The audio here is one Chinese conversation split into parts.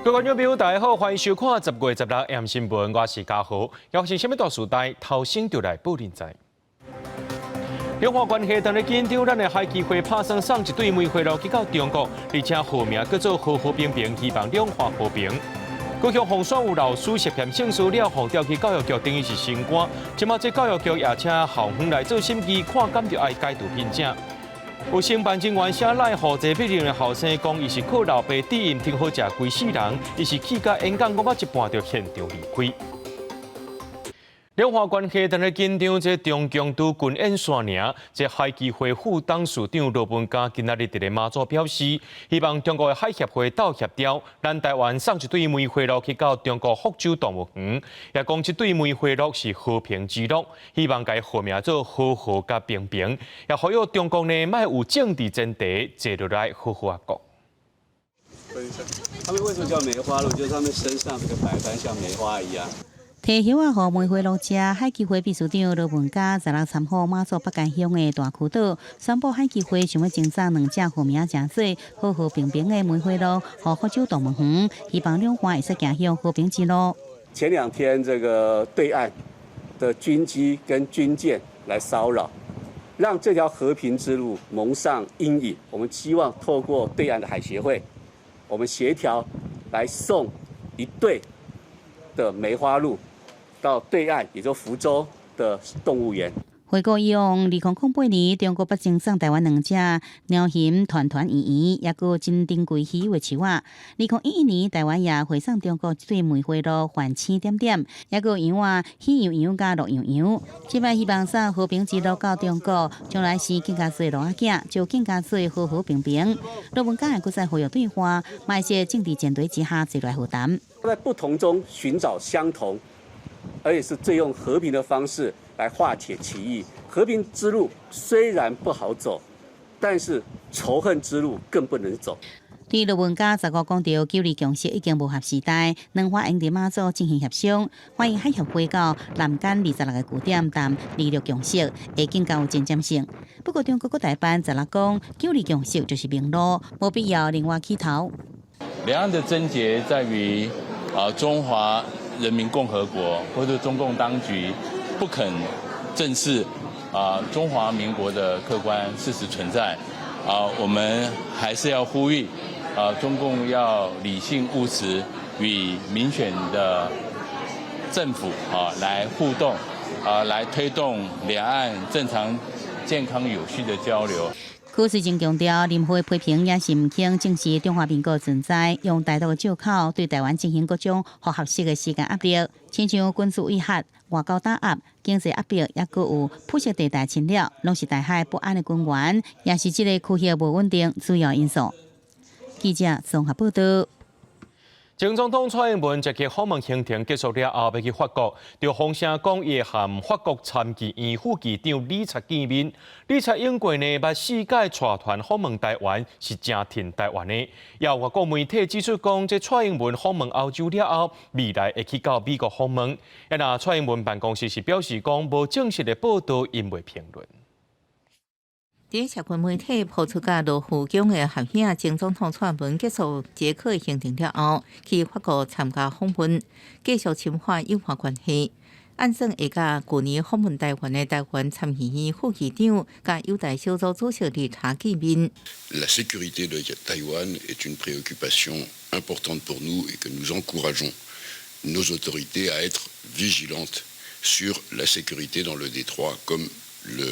各位观众朋友，大家好，欢迎收看10月16日 AM 新闻，我是嘉豪。邀请什么大时代，头先就来报人在。两岸关系当日紧张，咱的海基会拍算送一对梅花鹿去到中国，而且号名叫做和和平平，希望两岸和平。高雄洪选有老师涉嫌性骚扰，互调去教育局等于是升官。即马这教育局也请校方来做审计，看敢就爱解除聘请。有承办人员写来互济必认的后生讲，伊是靠老爸底因挺好食规世人，伊是去甲演讲讲到一半就现场离开。两岸关系当日紧张，这中共都军演线领，这海基会副董事长罗文嘉今仔日伫咧马祖表示，希望中国的海协会斗协调，咱台湾送一对梅花鹿去到中国福州动物园，也讲这对梅花鹿是和平之鹿，希望改号名做和和甲平平，也呼吁中国呢莫有政治前提，坐落来好好啊讲。他们为什么叫梅花鹿？就是他们身上这个白斑像梅花一样。提叶啊，和梅花鹿食，海基会秘书长罗文嘉16参访马祖北干乡的大坵岛，宣布海基会想要征召2只号名正水、和和平平的梅花鹿，和福州动物园，希望两岸会使走向和平之路。前2天这个对岸的军机跟军舰来骚扰，让这条和平之路蒙上阴影。我们希望透过对岸的海协会，我们协调来送1对的梅花鹿到对岸，也就福州的动物园。回顾以往2008年，中国北征送台湾2只鸟形团团圆圆，也有真珍贵稀有的树仔。2011年，台湾也回送中国一对梅花鹿环青点点，也有羊仔喜羊羊甲绿羊羊。这摆希望送和平之路到中国，将来是更加多鹿仔囝，就更加多和和平平。罗文嘉也搁再呼吁对话，卖些政治前提之下坐来和谈。在不同中寻找相同，而且是最用和平的方式来化解歧义。和平之路虽然不好走，但是仇恨之路更不能走。对罗文嘉15讲到9日共识已经无合时代，两方应伫马祖进行协商，欢迎海协会到南竿26个据点谈26共识，会更加有前瞻性。不过中国各台办16讲9日共识就是明路，无必要另外起头。两岸的症结在于中华人民共和国或者中共当局不肯正视中华民国的客观事实存在，我们还是要呼吁中共要理性务实，与民选的政府来互动，来推动两岸正常、健康、有序的交流。柯市长强调，任何批评也是唔肯正视中华民国存在，用大陆的借口对台湾进行各种不合适的时间压力，亲像军事威吓、外交打压、经济压迫，也佫有铺设地带侵略，拢是台海不安的根源，也是这个区域无稳定主要因素。记者综合报道。前总统蔡英文这个访问行程结束了后，要去法国，就风声讲伊和法国参议院副议长李察见面。李察英过呢，捌世界带团访问台湾，是真挺台湾的。也有外国媒体指出讲，这蔡英文访问欧洲了后，未来会去到美国访问。那蔡英文办公室是表示讲，无正式的报道，因未评论。在社群媒体抛出甲罗浮宫的合影，前总统蔡英文结束捷克的行程了后，去法国参加访问，继续深化友好关系。按算会甲去年访问台湾的台湾参议院副议长甲友台小组主席理查见面。La sécurité de Taïwan est une préoccupation importante pour nous et que nous encourageons nos autorités à être vigilantes sur la sécurité dans le détroit, comme le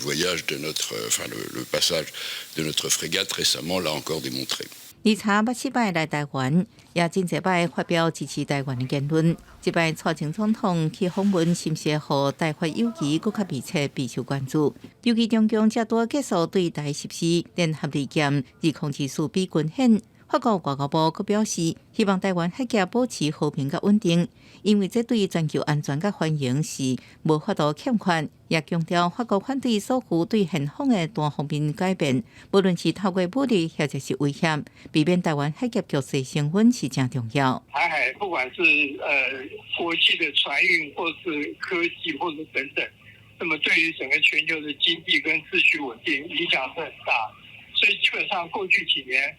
voyage de le passage de notre frégate récemment l'a encore démontré. 理查捌7摆来台湾，也真侪摆发表支持台湾的言论。这摆蔡前总统去访问，是不是和台法友谊更加密切备受关注？尤其中共才拄结束对台14联合利剑2074比军演，法国外交部佮表示，希望台湾海峡保持和平佮稳定，因为这对全球安全佮繁荣是无法度欠缺。也强调法国反对所有对现况的单方面改变，无论是透过武力或者是威胁，避免台湾海峡局势升温是真重要。台海不管是国际的船运，或是科技，或是等等，那么对于整个全球的经济跟秩序稳定影响是很大。所以基本上过去几年，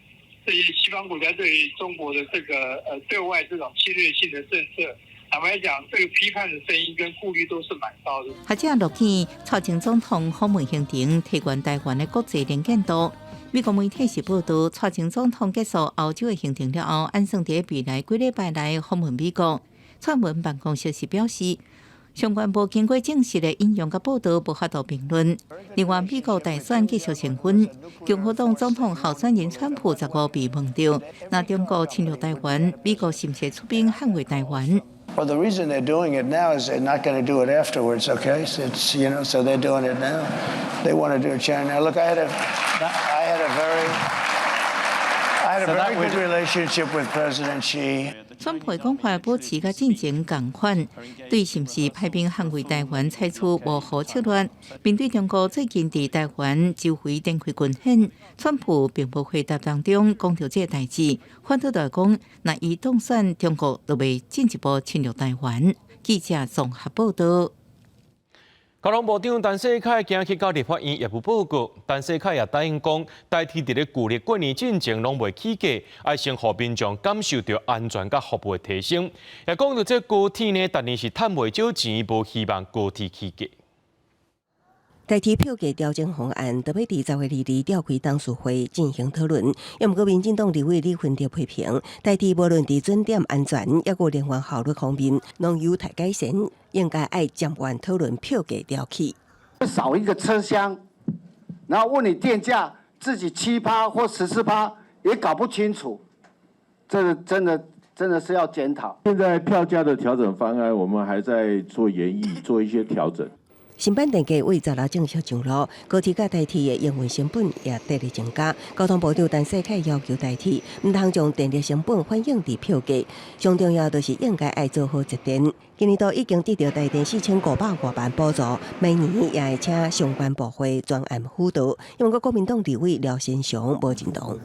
这些西方国家对于中国的这个对外这种侵略性的政策，坦白讲，这个批判的声音跟顾虑都是蛮高的。学者陆起，蔡英文总统访问行程提悬台湾的国际能见度。美国媒体是报道，蔡英文总统结束欧洲的行程了后，按算在未来几礼拜内访问美国。蔡文办公室是表示，相关无经过正式的引用甲报道，无法度评论。另外，美国大选继续升温，共和党总统候选人川普15被问到，若中国侵略台湾，美国是毋是出兵捍卫台湾？ Well, the reason they're doing it now is they're not going to do it afterwards. Okay, so it's so they're doing it now. They want to do it China. Now, look, I had a very good relationship with President Xi. 川普讲话保持甲进前共款，对是毋是派兵捍卫台湾采取无核策略。面对中国最近伫台湾周围展开军演，川普并无回答当中讲到这个代志，反倒来讲，若伊当选，中国就会进一步侵略台湾。记者综合报道。 交通部长陈世凯今日到立法院业务报告，陈世凯也答应讲，代替伫咧旧历过年进前拢袂起价，爱先互民众感受到安全甲服务的提升。也讲到这高铁呢，逐年是趁袂少钱，无希望高铁起价。 代替票价调整方案，特别伫10月2日召开董事会进行讨论。也毋过，民进党立委李芬德批评，代替无论伫准点安全，抑个人员效率方面，拢有待改善，应该爱暂缓讨论票价调起。少一个车厢，然后问你电价，自己7%或14%也搞不清楚，这个真的是要检讨。现在票价的调整方案，我们还在做研议，做一些调整。 新版电价为10日正式上路，高铁甲代替的营运成本也得以增加。交通部长陈世凯要求代替，唔通将电力成本反映伫票价，上重要就是应该爱做好节电。今年度已经得到台电4500多万补助，明年也会请相关部会专案辅导。因为国民党立委廖先祥无认同，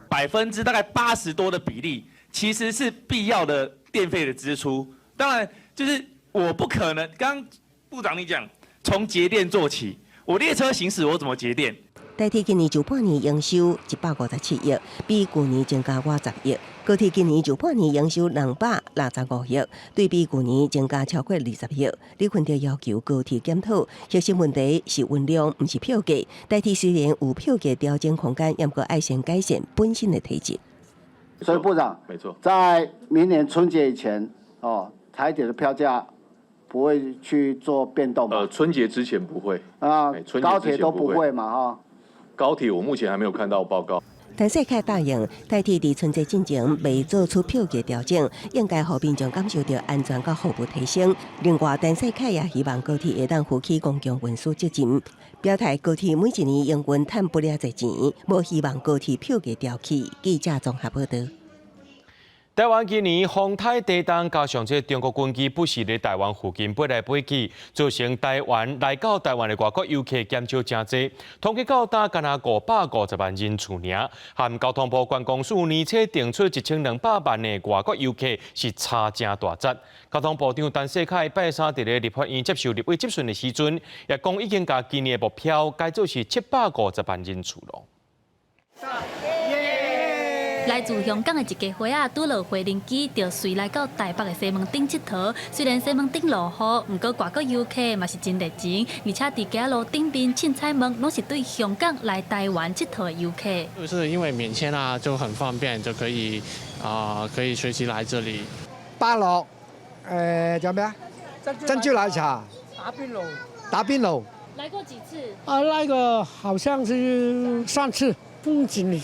大概80%多的比例，其实是必要的电费的支出。当然，就是我不可能刚。 部长，你讲从节电做起，我列车行驶我怎么节电？代替今年就半年营收157亿，比去年增加50亿。高铁今年就半年营收265亿，对比去年增加超过20亿。李坤德要求高铁检讨，核心问题是运量，不是票价。代替虽然有票价调整空间，也不过爱先改善本身的体质。所以部长，没错，在明年春节以前，台铁的票价。 不会去做变动吗？春节之前不会啊，高铁都不会嘛哈。高铁我目前还没有看到报告。陈世凯答应，代替伫春节进前未做出票价调整，应该互民众感受到安全甲服务提升。另外，陈世凯也希望高铁会当负起公共运输责任，表态高铁每一年营运赚不了侪钱，无希望高铁票价调起。记者综合报道。 台湾今年风台地动，加上这中国军机不时伫台湾附近飞来飞去，造成来到台湾的外国游客减少真多，统计到达敢若550万人次尔，和交通部观光署年初定出1200万的外国游客是差真大截。交通部长陈世凯拜三伫咧立法院接受立委质询的时阵，也讲已经把今年的目标改做是750万人次咯。 来自香港的一家伙仔拄落回轮机，就随来到台北的西门町佚佗。虽然西门町落雨，不过外国游客嘛是真热情，而且伫街路顶边凊彩门拢是对香港来台湾佚佗的游客。就是因为免签啊，就很方便，就可以可以随时来这里。8楼，叫咩啊？珍珠奶茶。打边炉。来过几次？那个好像是3次，风景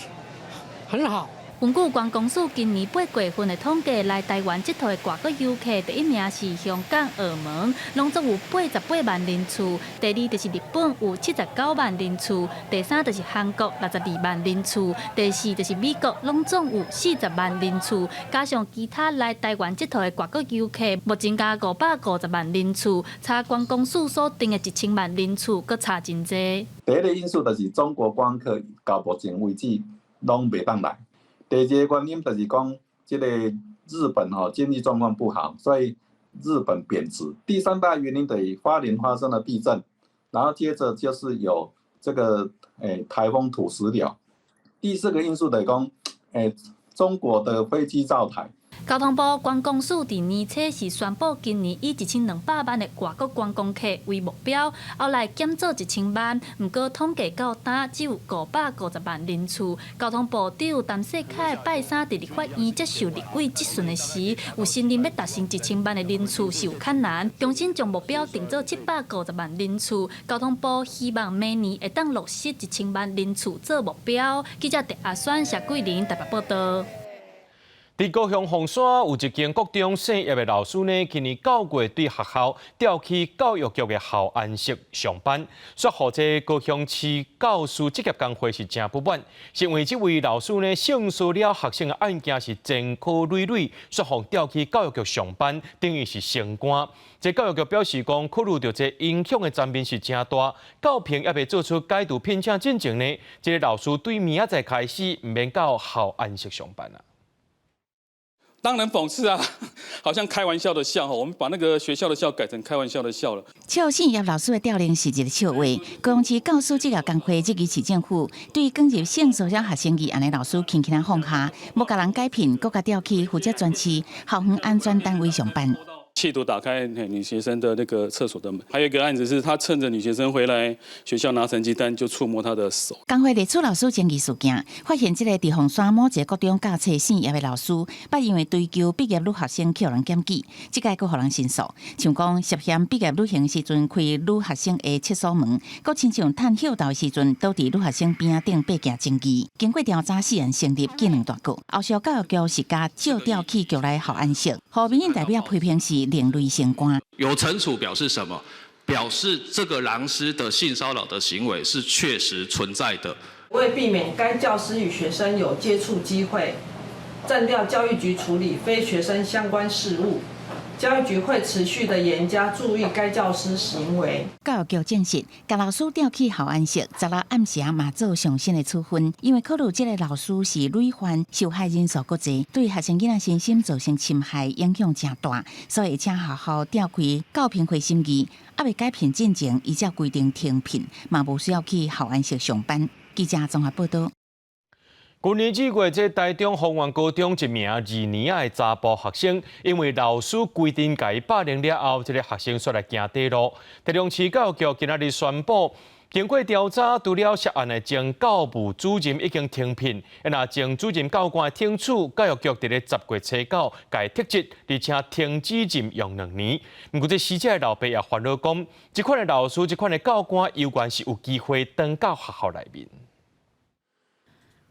很好。 根据观光署今年8月份的统计，来台湾佚佗的外国游客，第一名是香港、澳门，拢总有88万人次；第二就是日本，有79万人次；第三就是韩国，62万人次；第四就是美国，拢总有40万人次。加上其他来台湾佚佗的外国游客，目前加550万人次，差观光署所定的1000万人次，佫差真多。第一个因素就是中国观光客到目前为止拢袂当来。 第二个原因就是讲，这个日本经济状况不好，所以日本贬值。第三大原因就是花莲发生了地震，然后接着就是有这个台风土石流，第四个因素就是讲，中国的飞机造台。交通部观光署伫年初时宣布，今年以1200万的外国观光客为目标，后来减做1000万，不过统计到今只有550万人次。交通部长陈世凯拜三伫立法院接受立委质询的时，有承认要达成1000万的人次是有困难，重新将目标定做750万人次。交通部希望明年会当落实1000万人次做目标。记者陈阿选谢桂玲台北报道。伫高雄凤山有一间国中小业的老师呢，今年9月对学校调去教育局的校安室上班，说服这高雄市教师职业工会是真不满，是因为这位老师呢性骚扰学生的案件是前科累累，说服调去教育局上班，等于是升官。这教育局表示讲，考虑到这影响的层面是真大，教评也未做出解除聘请进程呢，这个老师对明仔载开始唔免到校安室上班啊。当然讽刺啊，好像开玩笑的笑，我们把那个学校的笑改成开玩笑的笑了。笑性业老师的调令是一个笑话。高雄市教师职业工会这个市政府对刚入性骚扰学生的安尼老师轻轻啊放下，无甲人改聘，搁甲调去负责专区校园安全单位上班。企图打开女学生的那个厕所的门，还有一个案子是他趁着女学生回来学校拿成绩单，就触摸她的手。工会列出老师争议事件，发现这个伫凤山某一个国中教册性业的老师，捌因为追究毕业女学生去人检举，这个佫互人申诉，像讲涉嫌毕业旅行时阵开女学生的厕所门，佫亲像趁孝道时阵倒伫女学生边仔顶爬行争议。经过调查，4人成立技能大局，后续教育局是甲照调去局内校安室，和民意代表批评是另类相关。有惩处表示什么？表示这个老师的性骚扰的行为是确实存在的。为避免该教师与学生有接触机会，暂调教育局处理非学生相关事务。教育局会持续的严加注意该教师行为。教育局证实，甲老师调去校安室，16暗时嘛做上新的处分，因为考虑这个老师是累犯，受害人数佫济，对学生囡仔身心造成侵害，影响真大，所以请学校调开教评会审议，还未改聘进前，依照规定停聘，嘛无需要去校安室上班。记者综合报道。去年2月，这台中丰原高中一名2年的查甫学生，因为老师规定甲伊霸凌了后，这个学生煞来行地路。台中市教育局今仔日宣布，经过调查，除了涉案的前教务主任已经停聘，那前主任教官停处，教育局伫咧10月初9甲伊撤职，而且停止任用2年。不过，这死者的老爸也烦恼讲，这款的老师、这款的教官，有关是有机会登到学校内面。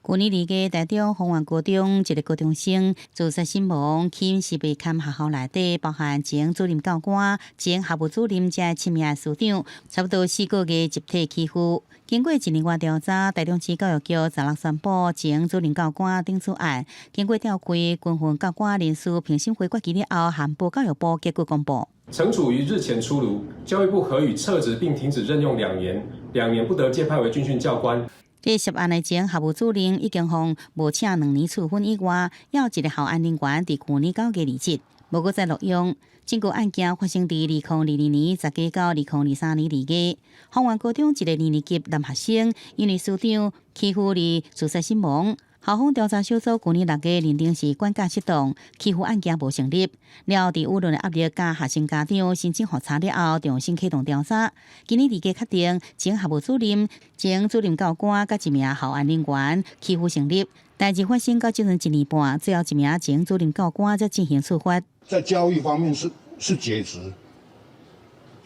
去年2月，台中丰原高中一个高中生自杀身亡，起因是被砍学校内底，包含前主任教官、前校务主任加7名师长，差不多4个月集体起诉。经过1年多调查，台中市教育局16宣布前主任教官顶处案，经过调开军训教官人事评审会决议了后，函报教育部结果公布。惩处于日前出炉，教育部核予撤职并停止任用2年，2年不得接派为军训教官。这涉案的前校务主任已经向无请2年处分以外，也有一个校安人员伫去年9月离职，无搁再录用。整个案件发生伫2022年10月到2023年2月。丰原高中一个2年级男学生因为师长欺负而自杀身亡。校方调查小组去年6月认定是管教失当，欺负案件无成立。了后，伫舆论的压力加学生家长申请复查了后，重新启动调查。今年2月确定前校务主任、前主任教官甲1名校安人员欺负成立。代志发生到即阵1年半，最后1名前主任教官才进行处罚。在教育方面是解职，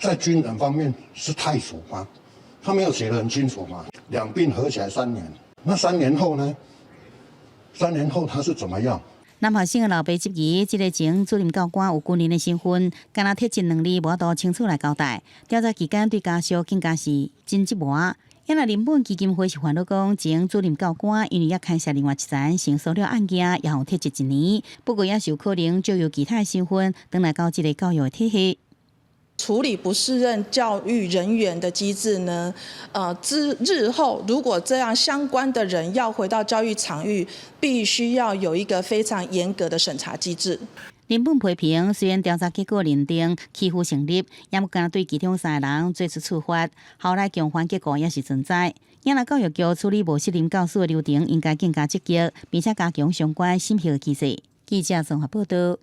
在军人方面是太处罚，他没有写得很清楚嘛。两并合起来3年，那3年后呢？3年后他是怎么样？男学生的老爸质疑，这个前主任教官有军人的身份，敢若撤职2年，无法度清楚来交代。调查期间对家属更加是真折磨。因为人本基金会是烦恼讲，前主任教官因为也牵涉另外一件性骚扰案件，也互撤职1年，不过也是有可能就由其他的身份转来到这个教育的体系。处理不适任教育人员的机制呢？日后如果这样相关的人要回到教育场域，必须要有一个非常严格的审查机制。人本批评，虽然调查结果认定欺负成立，也不敢对其中3个人做出处罚。后来共犯结果也是存在。养乐教育局处理无适任教师的流程应该更加积极，并且加强相关审核机制。记者综合报道。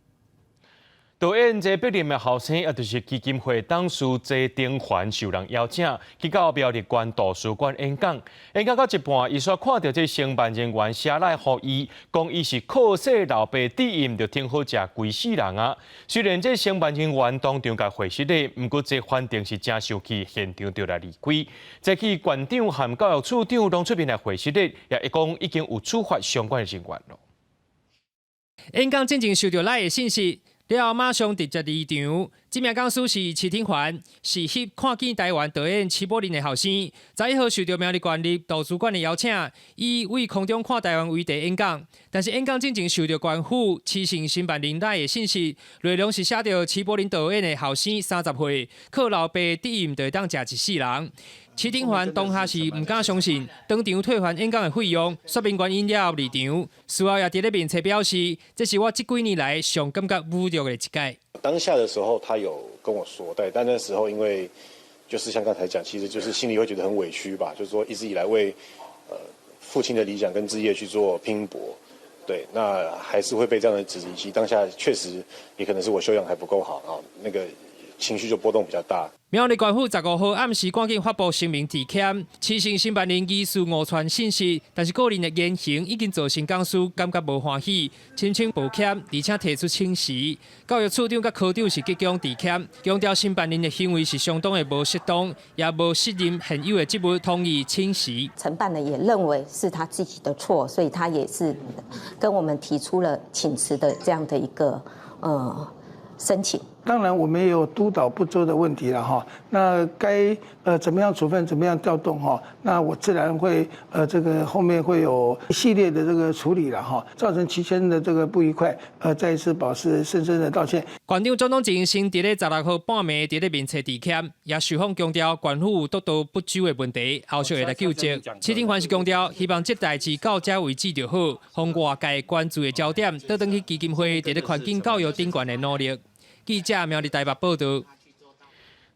导演这毕业的后生，也就是基金会董事谢丁环受人邀请，去到苗栗县图书馆演讲。演讲到一半，伊煞看到这承办人员写来给伊，讲伊是靠世老爸底荫，就挺好食规世人啊。虽然这承办人员当场甲回失的，不过这反正是真生气，现场就来离开。这去县长和教育处长拢出面来回失的，也讲已经有处罚相关的人员了。演讲正正收到来的信息。了后马上直接离场。这名讲师是齐廷环，是翕看见台湾导演齐柏林的后生。11号受到苗栗县立图书馆的邀请，以为空中看台湾为题演讲。但是演讲正正受到官府市城申办人来的信息，内容是写到齐柏林导演的后生30岁，靠老爸底荫就会当食一世人。齐廷环当下是唔敢相信，当场退还演讲的费用，说明原因了后离场。事后也伫咧面册表示，这是我这几年来上感觉侮辱的一届。当下的时候，他有跟我说，对，但那时候因为就是像刚才讲，其实就是心里会觉得很委屈吧，就是说一直以来为父亲的理想跟志业去做拼搏，对，那还是会被这样的质疑。其实当下确实也可能是我修养还不够好啊，那个情绪就波动比较大。苗栗县府15号暗时赶紧发布声明致歉，市城申办人疑似误传信息，但是个人的言行已经造成讲师感觉无欢喜，深深抱歉，而且提出请辞。教育处长甲科长是即将致歉，强调申办人的行为是相当的无适当，也无适任现有的职务，同意请辞。承办人也认为是他自己的错，所以他也是跟我们提出了请辞的这样的一个申请。当然，我们也有督导不周的问题了哈。那该怎么样处分，怎么样调动哈？那我自然会这个后面会有一系列的这个处理了哈。造成齐先的这个不愉快，再一次表示深深的道歉。县长总统陈先伫咧16号半暝伫咧面册致歉，也受访强调县府有督导不周的问题，后续会来纠正。齐廷环是强调，希望这代志到这为止就好，让外界关注的焦点倒转去基金会伫咧环境教育顶悬的努力。记者苗栗台北报道。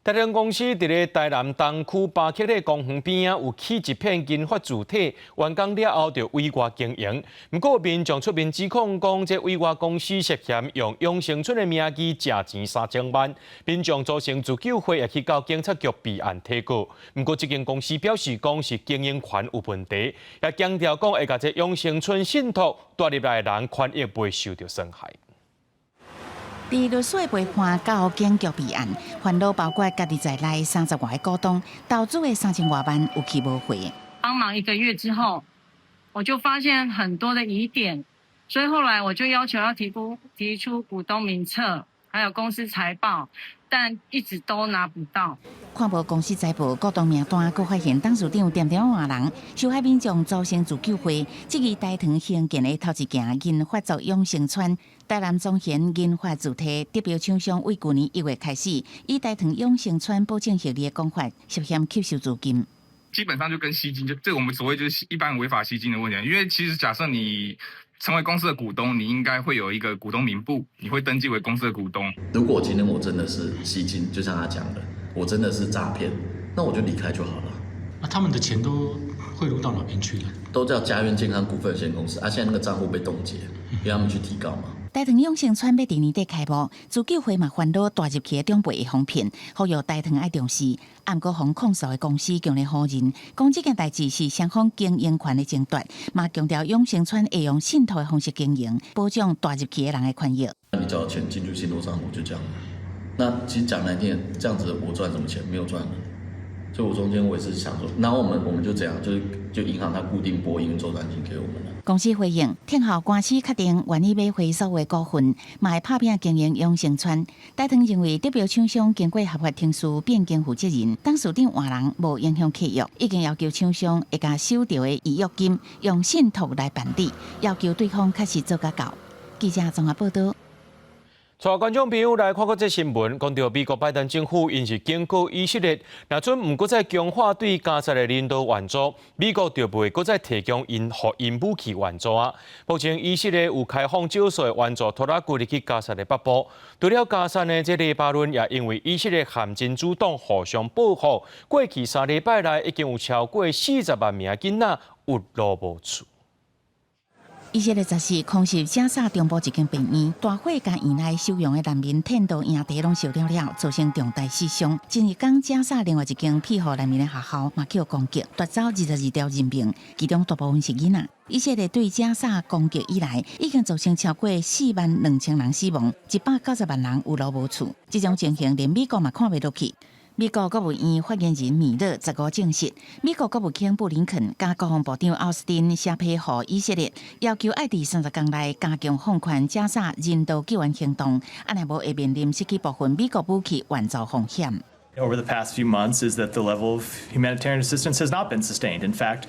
台电公司伫咧台南东区巴克的公园边啊，有起一片银发主体，完工了后就委外经营。不过民众出面指控讲，这委外公司涉嫌用永盛村的名义借钱3000万，民众组成自救会也去到警察局备案提告。不过这间公司表示讲是经营权有问题，也强调讲会甲这永盛村信托带入来的人权益不会受到伤害。伫律师陪伴到警局备案，烦恼包括家己在内30外个股东，投资的3000多万有去无回。帮忙1个月之后，我就发现很多的疑点，所以后来我就要求要提出股东名册，还有公司财报，但一直都拿不到。看无公司财报、股东名单，佮发现董事长点点换人，受害民众组成自救会，即个台糖兴建的头一件银发族永盛村。台南总贤银发主体得标厂商为去年1月开始，以台糖永盛村保证协力的讲法，涉嫌吸收资金。基本上就跟吸金，这我们所谓就是一般违法吸金的问题。因为其实假设你成为公司的股东，你应该会有一个股东名簿，你会登记为公司的股东。如果今天我真的是吸金，就像他讲的，我真的是诈骗，那我就离开就好了。那他们的钱都汇入到哪边去了？都叫家苑健康股份有限公司，现在那个账户被冻结，给他们去提告嘛。台糖永盛村要伫年底开幕，自救会嘛烦恼大入去的长辈会哄骗，呼吁台糖爱重视。暗过互控诉的公司强烈否认，讲这件代志是双方经营权的争夺，嘛强调永盛村会用信托的方式经营，保障大入去的人的权益。那你交钱进去信托账户就这样，那其实讲难听，这样子我赚什么钱？没有赚的。所以我中间我也是想说，然后我们就这样，就银行它固定拨营运周转金给我们了。公司回应，天后官司确定愿意买回所有股份，嘛会拍拼经营永盛村。台糖认为得标厂商经过合法程序变更负责人，董事长换人无影响契约，已经要求厂商会将收到的违约金用信托来办理，要求对方确实做甲到。记者综合报道。带观众朋友来看过这新闻，讲到美国拜登政府因是警告以色列，若准唔搁再强化对加沙的人道援助，美国就不会搁再提供因武器援助啊。目前以色列有开放少数的援助拖拉机入去加沙的北部。除了加沙呢，这黎巴嫩也因为以色列含真主党互相保护，过去3礼拜内已经有超过40万名囡仔有路无厝。以色列14空袭加沙中部一间病院，大火将院内收容的难民天道营地拢烧了，造成重大死伤。前日讲加沙另外一间庇护难民的学校嘛被攻击，夺走22条人命，其中大部分是囡仔。以色列对加沙攻击以来，已经造成超过42000人死亡，190万人有路无厝。这种情形连美国嘛看袂落去。美国国务院发言人米勒15证实，美国国务卿布林肯加国防部长奥斯汀写批予以色列，要求爱伫30天内加强放宽加沙人道救援行动，安尼无会面临失去部分美国武器援助风险。Over the past few months, is that the level of humanitarian assistance has not been sustained. In fact,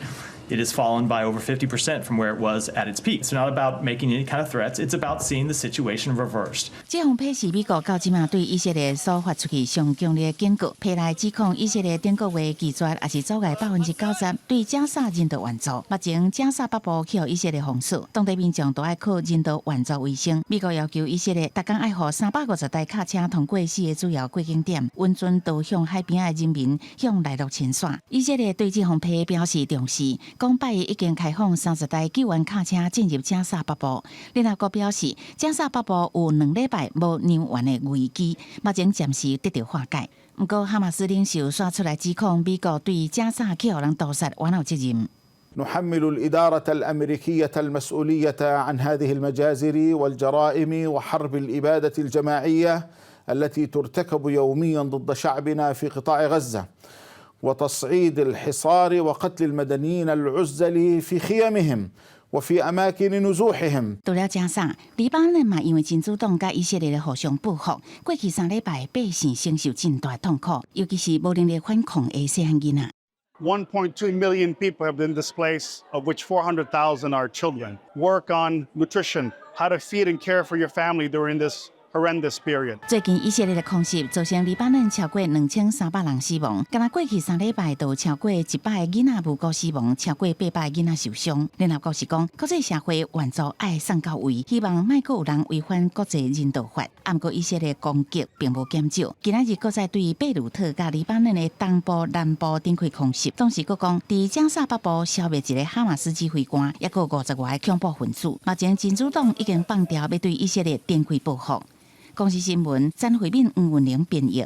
it has fallen by over 50% from where it was at its peak. It's not about making any kind of threats. It's about seeing the situation reversed. 这项批是美国到即马对以色列所发出去上强烈的警告，批来指控以色列顶个月拒绝也是阻碍90%对加沙人道援助。目前加沙北部去予以色列封锁，当地民众都爱靠人道援助为生。美国要求以色列，逐天爱予350台卡车通过4个主要过境点，运准导向海边的人民向内陆迁徙。以色列对这项批表示重视。讲拜已经开放30台救援卡车进入加沙北部。联合国表示，加沙北部有2礼拜无人员的危机，目前暂时得到化解。不过，哈马斯领袖刷出来指控美国对加沙去予人屠杀完有责任。نحمل الإدارة الأمريكية المسؤولية عن هذه المجازر والجرائم وحرب الإبادة الجماعية التي ترتكب يوميا ضد شعبنا في قطاع غزة. وتصعيد الحصار وقتل المدنيين العزل في خيامهم وفي أماكن نزوحهم. 除了加沙，黎巴嫩嘛因为真主党甲以色列的互相报复，过去3礼拜百姓承受真大痛苦，尤其是无能力反抗的细汉囡仔。1.2 million people have been displaced, of which 400,000 are children. Work on nutrition, how to feed and care for your family during this horrendous period. 最近以色列的空袭造成黎巴嫩超过2300人死亡，敢若过去3礼拜都有超过100个囡仔无辜死亡，超过800个囡仔受伤。联合国是讲，国际社会援助爱送到位，希望莫阁有人违反国际人道法。不过以色列攻击并无减少，今仔日搁再对贝鲁特甲黎巴嫩的东部、南部展开空袭。当时搁讲，伫加沙北部消灭一个哈马斯指挥官，也有50多个恐怖分子。目前真主党已经放调要对以色列展开报复。公司新闻，詹慧敏、黄文玲编译。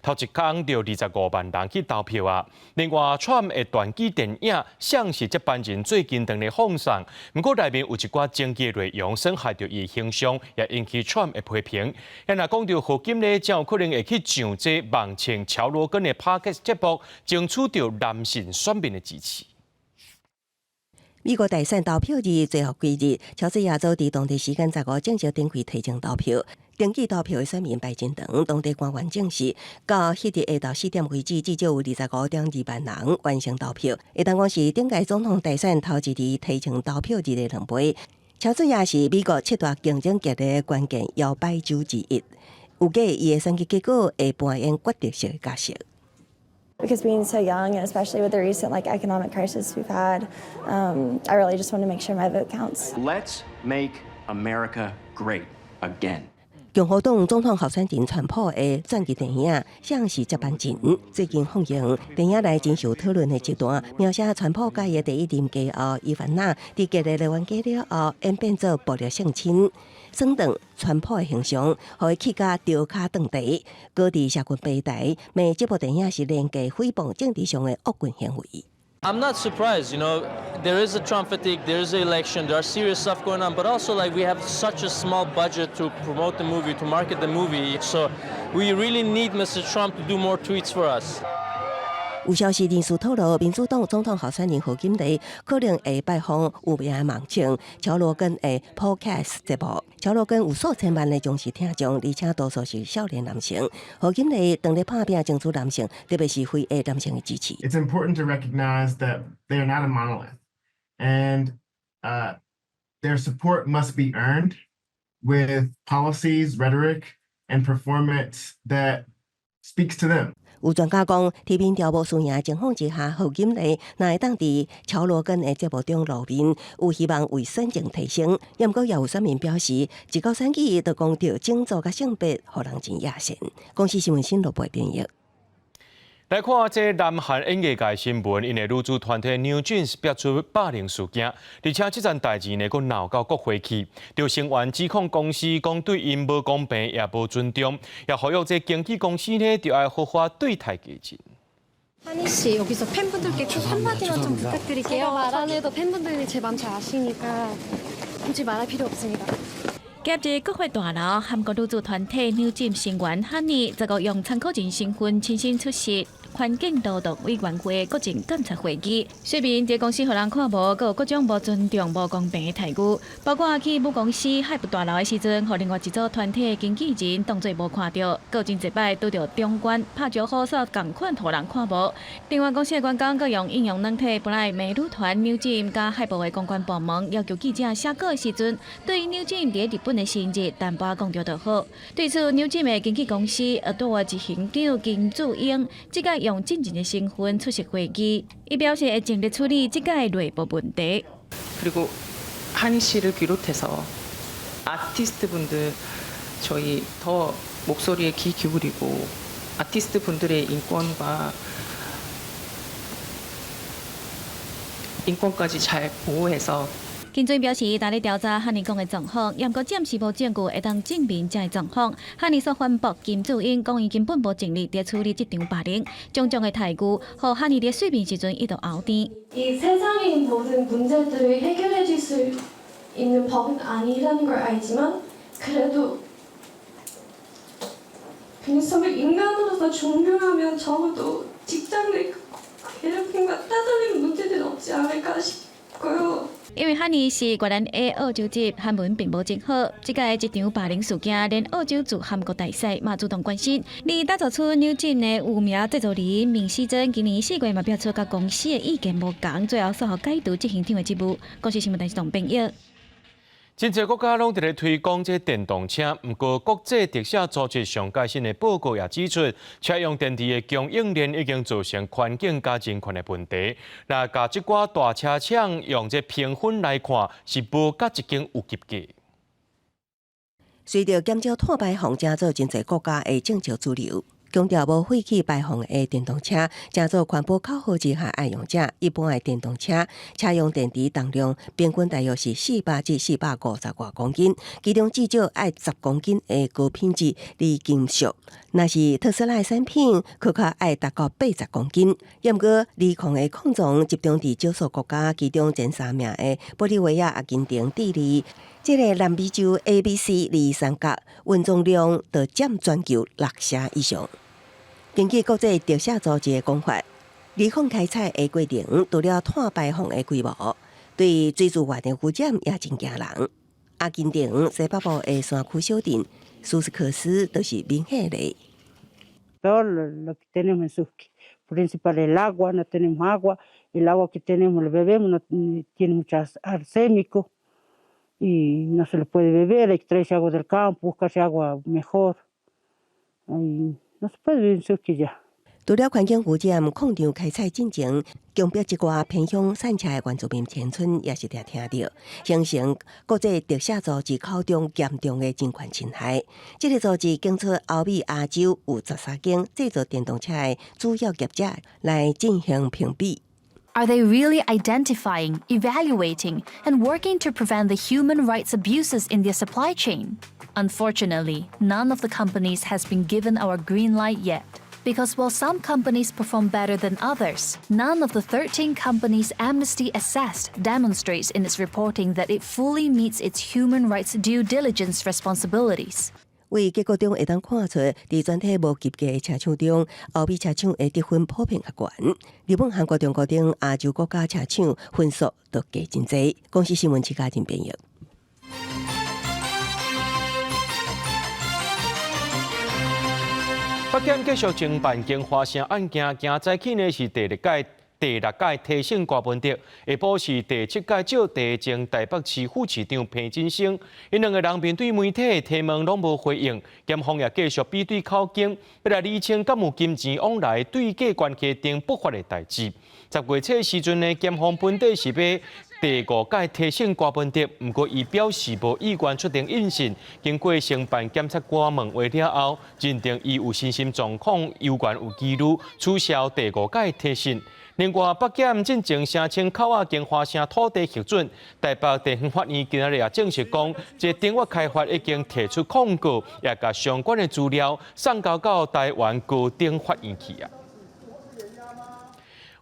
头一天就25万人去投票啊！另外，Trump 的传记电影《像是接班人》最近等咧放送，不过内面有一寡政治内容损害到伊形象，也引起 Trump 的批评。也若讲到何今呢，才有可能会去上这网青乔罗根的 Podcast 节目，争取到男性选民的支持。美国大选投票日最后几日，乔治亚州伫当地时间15正式展开提前投票。登记投票的选民排真长，当地官员证实，到迄日下昼4点为止，至少有25.2万人完成投票。会当讲是顶届总统大选头一日提前投票日的2倍。乔治亚是美国7大竞争激烈的关键摇摆州之一，有计伊的选举结果会扮演决定性的角色。Because being so young, and especially with the recent economic crisis we've had, I really just want to make sure my vote counts. Let's make America great again. 共和党总统候选人川普的传记电影《像是接班人》最近放映，电影内真受讨论的一段，描写川普甲伊的第一任家后伊凡娜伫激烈的冤家了后，演变做暴力性侵，酸断川普的形象，互伊气甲丢骹断地，高伫社群平台，骂这部电影是连继诽谤政治上的恶棍行为。I'm not surprised, there is a Trump fatigue, there is an election, there are serious stuff going on, but also we have such a small budget to promote the movie, to market the movie, so we really need Mr. Trump to do more tweets for us. 有消息人士透露，民主党总统候选人何金雷可能会拜访有名的网青乔罗根的 Podcast 节目。乔罗根有数千万的忠实听众，而且多数是少年男性。何金雷当咧拍拼争取男性，特别是非裔男性的支持。It's important to recognize that they are not a monolith, and their support must be earned. with policies, rhetoric, and performance that speaks to them. 有专家讲，提名调无输赢情况之下，侯锦丽若会当伫乔罗根的节目中露面，有希望为选情提升。不过也有选民表示，一到选举就讲到种族甲性别，互人真野心。公司新闻新闻部编译。来看这南韩演艺界新闻，因为女子团体 New Jeans 爆出霸凌事件，而且这件代志呢，佫闹到国会去，就成员指控公司讲对因无公平也无尊重，也呼吁这经纪公司呢，就要好好对待记者。 한희 씨 여기서 팬분들께 꼭 한마디만 좀 부탁드릴게요. 말 안 해도 팬분들이 제 맘 잘 아시니까 굳이 말할 필요 없습니다. 夹在国会大楼，韩国女子团体 New Jeans 成员汉尼，则个用参考人身份亲身出席环境道德委员会国情监察会议。说明这公司互人看无，佮有各种无尊重、无公平的态度，包括去母公司海部大楼的时阵，互另外一组团体的经纪人当作无看到，佮真侪摆拄着中官拍招呼煞共款互人看无。另外公司的员工佮用应用软体本来美女团 New Jeans 甲海部的公关部门要求记者写稿的时阵，对于 New Jeans 伫日本的生日淡薄讲着就好。对此 New Jeans 的经纪公司多执行长金智英即个用证人的身份出席会议，伊表示会尽力处理即个内部问题。 그리고 한희 씨를 비롯해서 아티스트 분들 저희 더 목소리에 귀 기울이고 아티스트 분들의 인권까지 잘 보호해서. 警方表示，大力调查汉尼讲的状况，不过暂时无证据会当证明这个状况。汉尼所反驳金智英讲，伊根本无精力伫处理这场霸凌，种种的态度，互汉尼伫睡眠时阵一度熬甜。 이 세상의 모든 문제들을 해결해줄 수 있는 법은 아니라는 걸 알지만 그래도 빈섬을 인간으로서 존경하면 적어도 직장 내 괴롭힘과 따돌림 문제들은 없지 않을까 싶고요. 因为汉尼是越南的澳洲籍，韩文并无真好。这个一场霸凌事件，连澳洲驻韩国大使嘛主动关心。而打造出 New Jeans 的有名制作人明熙珍，今年4月嘛表出甲公司的意见无同，最后说解除执行长的职务。公司新闻台是董炳义。 真侪国家拢伫咧推广这电动车，不过国际特赦组织上届新的报告也指出，车用电池的供应链已经造成环境加人权的问题。那甲即寡大车厂用这评分来看，是无甲一间有及格。随着减少碳排放，加做真侪国家的政策主流。 强调无废气排放的电动车，正做环保口号之下爱用者。一般的电动车车用电池重量平均大约是400至450外公斤，其中至少爱10公斤的高品质锂金属。若是特斯拉的产品，可卡爱达到80公斤。不过，锂矿的矿藏集中伫少数国家，其中前3名的玻利维亚、阿根廷、智利。 这个南美洲 ABC 23国运动量就占全球6成以上。根据国际特赦组织的讲法，锂矿开采的过程除了碳排放的规模，对水资源的污染也真惊人。阿根廷西北部的山区小镇苏斯克斯就是明显例。 Peor lo que tenemos en Susque. Principal el agua, no tenemos agua. El agua que tenemos, lo bebemos, no tiene mucho arsénico. Y no se le puede beber, hay que traerse agua del campo, buscarse agua mejor. Y no se puede vivir en Susque ya. 除了环境污染，矿场开采进程，江北一寡偏乡产车的原住民田村也是常听到，形成国际特赦组织口中严重的人权侵害。这个组织经出欧美、亚洲有13间制作电动车的主要业者来进行评比。 Are they really identifying, evaluating, and working to prevent the human rights abuses in their supply chain? Unfortunately, none of the companies has been given our green light yet. Because while some companies perform better than others, none of the 13 companies Amnesty assessed demonstrates in its reporting that it fully meets its human rights due diligence responsibilities. 为结果中会当看出，伫全体无及格的车厂中，欧美车厂的得分普遍较悬。日本、韩国、中国等亚洲国家车厂分数都加真侪。公司新闻徐家进编译。北检继续侦办经发生案件，今早起呢是第2届第6届提醒瓜分得，下晡是第7届照地政台北市副市长彭真生，因2个人面对媒体提问拢无回应，检方也继续比对口径，要来厘清敢有金钱往来对价关系等不法的代志。10月初时阵呢，检方本底是要第5届提醒瓜分得，不过伊表示无意愿出庭应讯。经过承办检察官问话了后，认定伊有身心状况有关有记录，取消第5届提醒。另外，北检进前声称口仔经花城土地核准，台北地方法院今日也证实讲，这丁沃开发已经提出控告，也甲相关的资料送交到台湾高等法院去啊。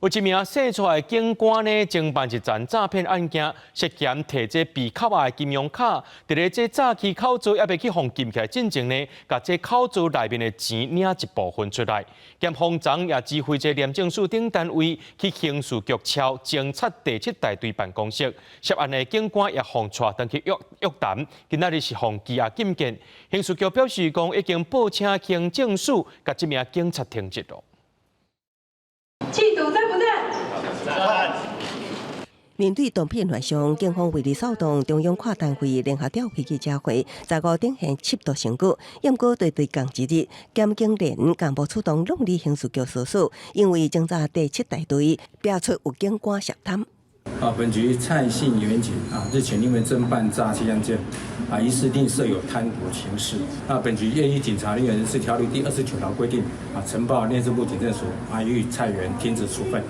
有一名洗出来的警官呢，侦办一桩诈骗案件，涉嫌摕这被扣押的金融卡，伫咧这早期口座还未去互禁起来进前呢，甲这口座内面的钱领一部分出来。检方昨也指挥这廉政署等单位去刑事局敲侦察第7大队办公室，涉案的警官也互带登去约谈，今仔日是互羁押禁见。刑事局表示讲，已经报请行政署甲这名警察停职了。缉毒在不在？在。面对毒品乱象，警方为了扫动中央跨单位联合调配记者会，15点现7度成果。不过对共一日，检警连干部出动弄离刑事局所属，因为侦查第7大队标出有警官涉贪。本局蔡姓员警日前因为侦办诈欺案件疑似另设有贪渎情事。本局业依警察人员人事条例第29条规定呈报内政部警政署予以蔡员停职处分。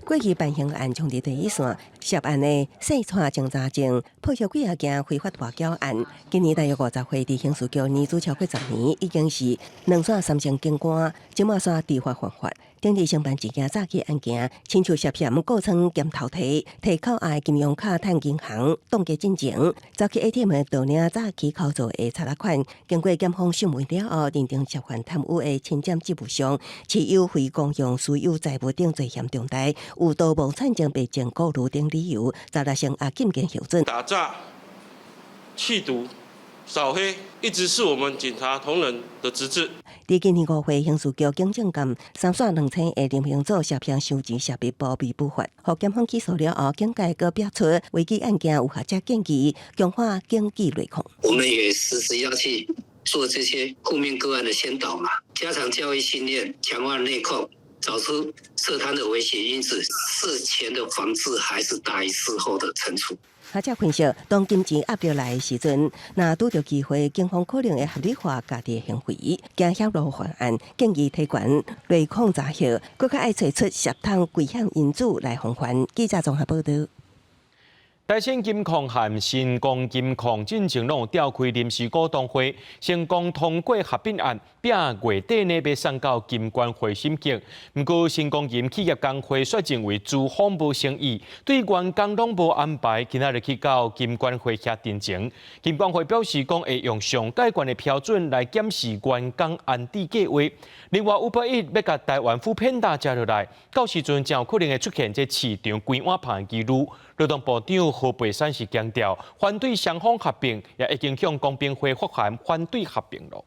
过去办刑案冲伫第一线，涉案的洗刷侦查证，破获几件非法外交案。今年大约50岁，伫刑事局年资超过10年，已经是2线3线警官，即马线知法犯法。顶日承办一件诈欺案件，亲像涉嫌故称兼偷摕口押金融卡趁银行冻结进前，走去 ATM 的盗领诈欺口座的查款。经过检方讯问了后，认定涉嫌贪污的侵占职务上，持有非公用私有财物等罪嫌重大，有多无产证被证过路等理由，遭到刑压禁见核准。打诈、弃毒、扫黑，一直是我们警察同仁的职责。伫今年5月，刑事局警政监3线2000的联刑组涉嫌收钱、涉弊、包庇不法，互检方起诉了后，警界阁表出危机案件有合作建议，强化经济内控。我们也时时要去做这些负面个案的先导嘛，加强教育训练，强化内控，找出涉贪的危险因子，事前的防治还是大于事后的惩处。学者分析，当金钱压力来的时阵，若拄着机会，警方可能会合理化家己的行为，惊险路犯案，建议提悬内控查hiệu，更加爱找出涉贪危险因子来防范。记者综合报道。大新金矿和新光金矿进前拢有召开临时股东会，成功通过合并案，并月底内要送到金管会审结。不过，新光金企业工会说认为资方无诚意，对员工拢无安排，今仔日去到金管会遐定情。金管会表示讲会用上界悬的标准来检视员工安置计划。另外，500亿要甲台湾富片大加落来，到时阵才有可能会出现这市场规划盘的记录。劳动部长何培山是强调，反对双方合并，也已经向公平会发函反对合并了。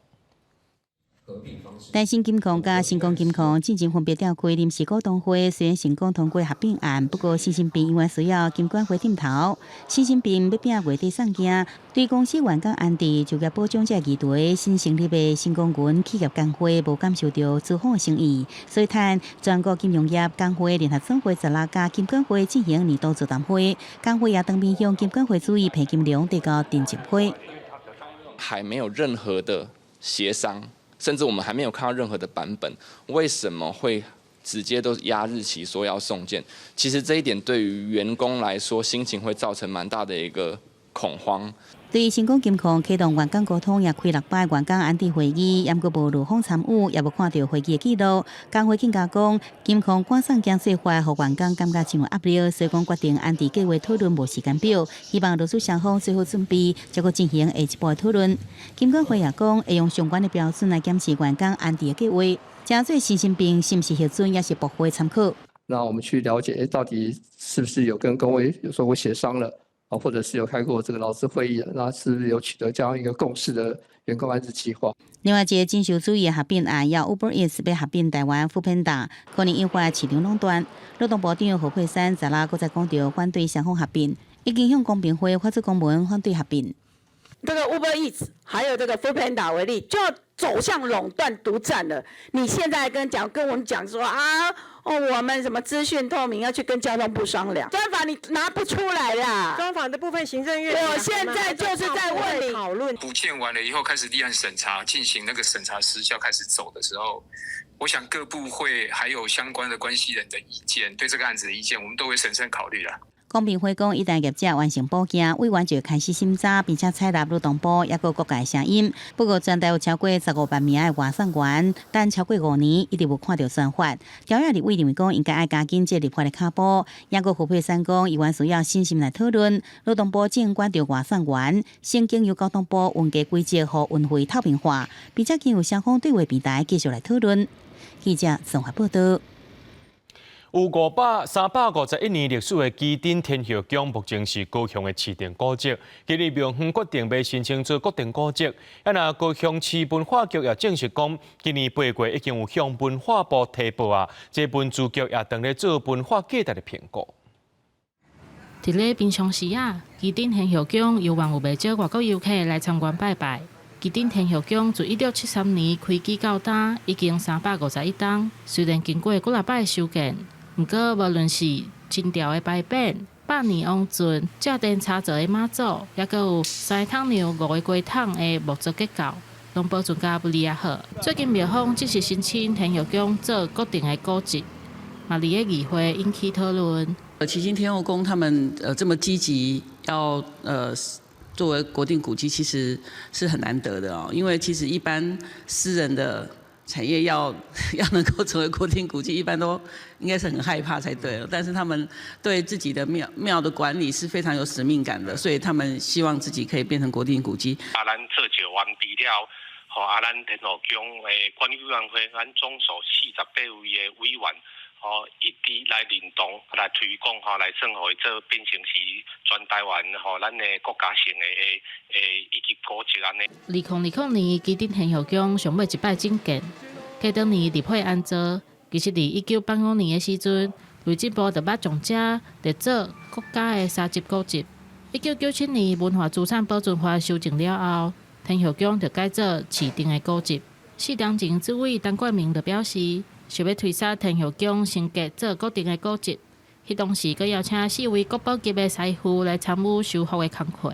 大新金矿甲新光金矿进前分别召开临时股东会，虽然成功通过合并案，不过新兴并因为需要金管会点头，新兴并要拼月底送件，对公司员工安置、就业保障这议题，新成立的新公园企业工会无感受到资方的诚意，所以谈全国金融业工会联合总会16家金管会进行年度座谈会，工会也当面向金管会主委裴金良提交定情会，还没有任何的协商。甚至我们还没有看到任何的版本，为什么会直接都压日期说要送件？其实这一点对于员工来说，心情会造成蛮大的一个恐慌。对于新光金矿启动员工沟通，也开6摆员工安置会议，也无陆方参与，也无看到会议的记录。工会更加讲，金矿赶送件说法，互员工感觉真有压力，所以讲决定安置计划讨论无时间表，希望劳资双方做好准备，再过进行下一步的讨论。金管会也讲，会用相关的标准来检视员工安置的计划，加做新兴并是不是核准，也是部会参考。那我们去了解，到底是不是有跟工会有说过协商了？或者是有开过这个劳资会议，那是不是有取得这样一个共识的员工安置计划？另外一个经济主义的合并案，要 Uber Eats 要合并台湾 Foodpanda， 可能引发市场垄断。劳动部长何佩珊昨仔搁再讲到反对双方合并，已经向公平会发出公文反对合并。这个 Uber Eats 还有这个 Foodpanda 为例，就要走向垄断独占了。你现在跟我们讲说我们什么资讯透明要去跟交通部商量，专法你拿不出来啦。专法的部分行政院，我现在就是在问你讨论。补件完了以后，开始立案审查，进行那个审查时效开始走的时候，我想各部会还有相关的关系人的意见，对这个案子的意见，我们都会审慎考虑啦。公平会讲，一旦业者完成补件，委员就开始审查，并且采纳劳动部也各界声音。不过，全台有超过15万名的外送员，但超过5年一直无看到宣发。条约立委认为讲，应该要加紧这立法的脚步。也个何佩珊讲，议员需要细心来讨论。劳动部正关注外送员，先经由交通部运价规则和运费透明化，并且经由双方对话平台继续来讨论。记者综合报道。有351年历史的基丁天后宫，目前是高雄的市定古迹。今日庙方决定要申请做国定古迹。高雄市文化局也证实讲，今年8月已经有向文化部提报啊，这文资局也正在做文化价值的评估。伫咧平常时啊，基丁天后宫有望有袂少外国游客来参观拜拜。基丁天后宫自1673年开基到今，已经351档，虽然经过几啊摆修建。不过，无论是金条的牌匾、百年王尊、正殿插座的马祖，也佮有3桶牛、5个龟桶的木造结构，拢保存甲不离啊好。最近庙方只是申请天后宫做固定的古迹，嘛伫个议会引起讨论。旗津天后宫他们这么积极要作为国定古迹，其实是很难得的哦，因为其实一般私人的产业要能够成为国定古迹，一般都应该是很害怕才对了。但是他们对自己的庙的管理是非常有使命感的，所以他们希望自己可以变成国定古迹。咱做就完毕了，咱天后宫的管理委员会，咱总数48位的委员，一直来联动来推广，来算互伊做变成是全台湾咱的国家性的以及古迹安尼。2020年，基丁天后宫上尾一摆整建。隔当年立会安做，其实伫1985年的时阵，内政部就捌将这列做国家的3级古迹。1997年文化资产保存法修正了后，天后宫就改做市定的古迹。4年前，主委陈冠明就表示，想要推杀天后宫升格做固定的古迹。迄当时，佮邀请4位国宝级的师傅来参与修复的工课。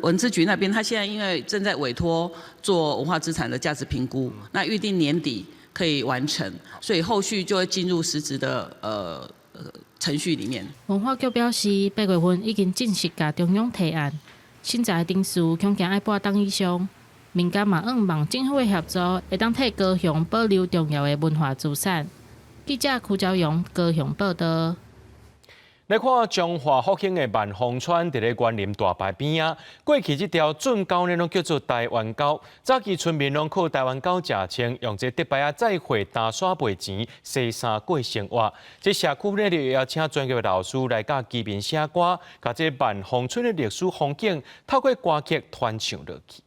文资局那边，他现在因为正在委托做文化资产的价值评估，那预定年底可以完成，所以后续就会进入实质的程序里面。文化局表示，8月份已经正式甲中央提案，现在的定数恐惊要8档以上。民间嘛望政府的协助，会当替高雄保留重要的文化资产。记者邱朝阳高雄报道。来看中华复兴的万丰川，伫咧园林大牌边啊。过去这条圳沟呢，拢叫做台湾沟。早期村民拢靠台湾沟食穿，用这竹牌再会打刷卖钱，洗衫过生活。这社区呢，就邀请专业的老师来甲居民写歌，甲这万丰村的历史风景透过歌曲传唱落去。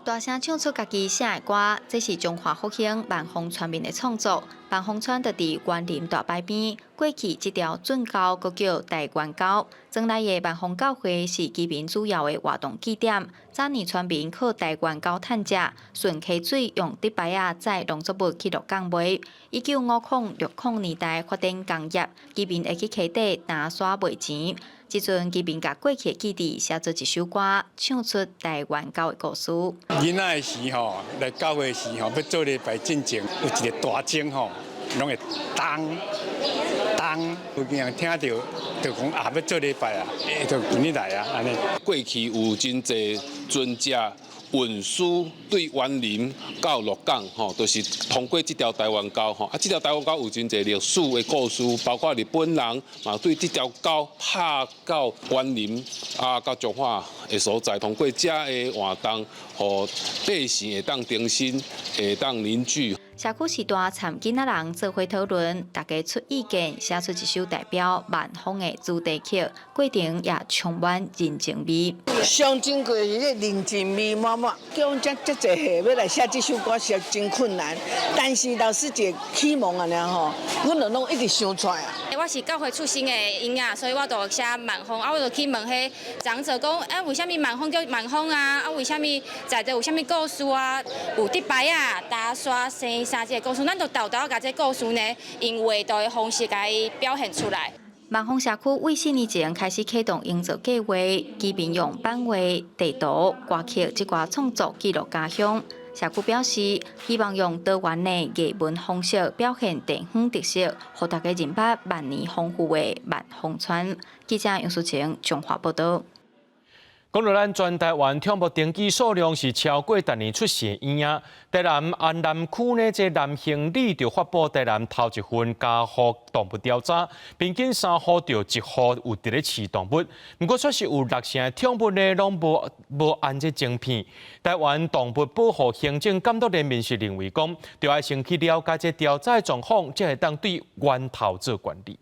大声唱出家己写的歌，这是中华复兴万丰村民的创作。万丰村就伫园林大牌边，过去这条圳沟阁叫大园沟。庄内的万丰教会是居民主要的活动据点。早年村民靠大园沟趁食，顺溪水用竹牌仔载农作物去落港卖。1950、60年代发展工业，居民会去溪底打沙卖钱。即阵居民甲过去的记忆写做一首歌，唱出大园沟的故事。囡仔的时吼，来教会时吼，要做礼拜进前，有一个大钟吼，拢会当，有人听到就讲要做礼拜啊，就今日来啊，安尼。过去有真侪尊者运输对园林到鹿港吼，都是通过这条台湾沟吼。啊，这条台湾沟有真侪历史的故事，包括日本人嘛对这条沟拍到园林啊，到彰化的所在，通过这的活动，互百姓会当重新会当凝聚。社区时代参囡仔人做伙讨论，大家出意见，写出一首代表万丰的主题曲，过程也充满人情味。上珍贵是迄人情味满满，叫阮遮侪岁要来写这首歌是真困难，但是老师一个启蒙安尼吼，阮就拢一直想出来啊。我是教会出身的婴仔，所以我就写万丰，我就去问迄长者讲，为什么万丰叫万丰啊？为什么在地有什么故事啊？有迪拜啊、打刷、生啥这个故事，咱就豆豆甲这故事呢，用画图的方式甲伊表现出来。万丰社区为4年前开始启动营造计划，居民用版画、地图、歌曲这挂创作记录家乡。社区表示，希望用多元的艺文方式表现地方特色，让大家认捌万年丰富的万丰村。记者杨淑晴综合报道。讲到咱全台湾跳舞登记数量是超过逐年出世的婴仔，台南安南区呢，这南行里就发布台南头一份家户动物调查，平均3户就1户有伫咧饲动物。不过确实有6成的跳物呢，拢无按这晶片。台湾动物保护行政监督人员是认为讲，就要先去了解这调查的状况，才会当对源头做管理。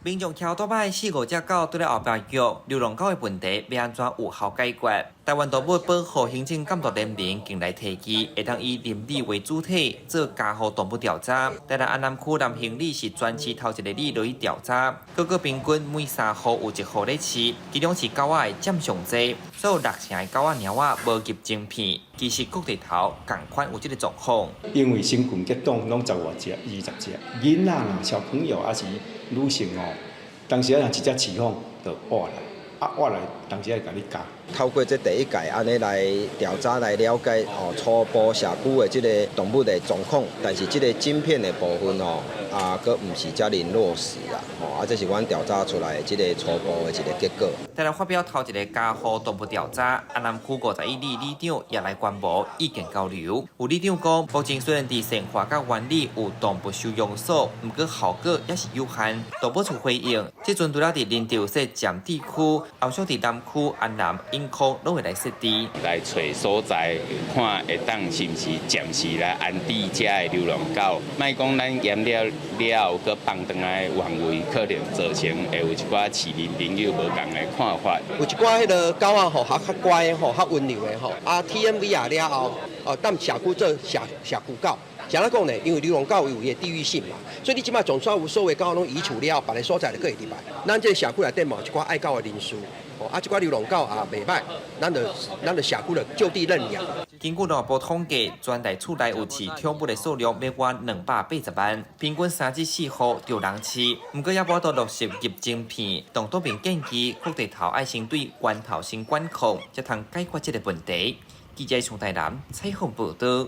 民众徛倒摆4、5只狗对咧后壁叫流浪狗的问题，要安怎有效解决？台湾动物保护行政监督人员近来提议，会当以邻里为主体做家户动物调查。台南安南区南行里是全市头一个里落去调查，各个平均每3户有1户咧饲，其中是狗仔的占上济，所有6成的狗仔猫仔无入晶片。其实各地头同款有这个状况。因为新群结党拢10外只、20只，囡仔啊、小朋友还是女性哦，当时啊，一只饲放就活来，活来，当时会甲你教。透过这第一届安尼来调查来了解哦，初步社区的这个动物的状况，但是这个晶片的部分哦，佫唔是遮尔落实啊，这是阮调查出来的这个初步的一个结果。再来发表头一个家户动物调查，安南区51里里长也来宣布意见交流。有里长讲，目前虽然伫生活甲原理有动物收容所，不过效果也是有限。动物处回应，即阵除了伫林潮社占地区，后续伫南区安南。空都会来设置，来找所在，看会当是不是暂时来安置遮的流浪狗。莫讲咱验了了，佮放转来原位，可能造成会有一寡饲林朋友无共的看法。有一寡迄个狗仔吼，较乖吼，较温柔的吼。TMV 啊了后，当社区做社区狗。怎样讲呢？因为流浪狗有伊地域性嘛，所以你即摆总算有所有狗拢移除了，别个所在就可以入来。咱这个社区内底嘛有一寡爱狗的人士，即寡流浪狗也袂歹，咱就社区就就地认养。根据内部统计，全台厝内有饲宠物的数量要过280万，平均3至4户就人饲。不过也无到落实入晶片，动作并建议各地头爱先对源头先管控，才通解决这个问题。记者从台南采访报道。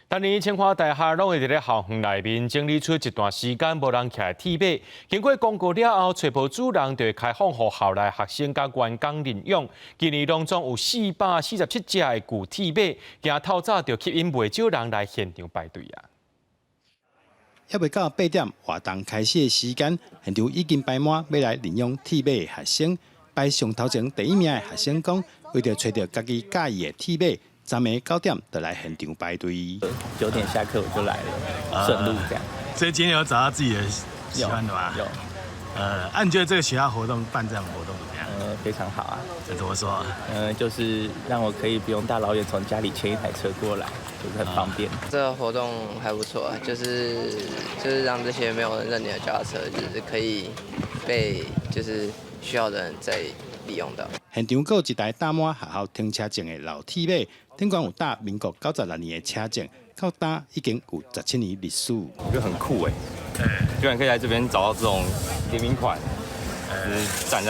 当年清华大厦拢会伫咧校园内面整理出一段时间无人徛的铁马，经过公告了后，找无主人就会开放予校内学生甲员工领用。今年当中有447只的旧铁马，今透早就吸引袂少人来现场排队啊。还未到8点，活动开始的时间，现场已经排满要来领用铁马的学生。排上头前第1名的学生讲，为着找到家己介意的铁马。3暝9点就来现场排队。9点下课我就来了，顺路这样。所以今天有找到自己的喜欢的吗？有。你觉得这个学校活动办这样的活动怎么样？非常好啊。这怎么说？就是让我可以不用大老远从家里牵一台车过来，就是很方便。这个活动还不错，就是让这些没有人认领的脚踏车，就是可以被就是需要的人再利用到。现场还有一台打满学校停车证的老铁马，顶管有搭民国96年的车证，到搭已经有17年历史。我觉得很酷哎，居然可以来这边找到这种联名款，赞！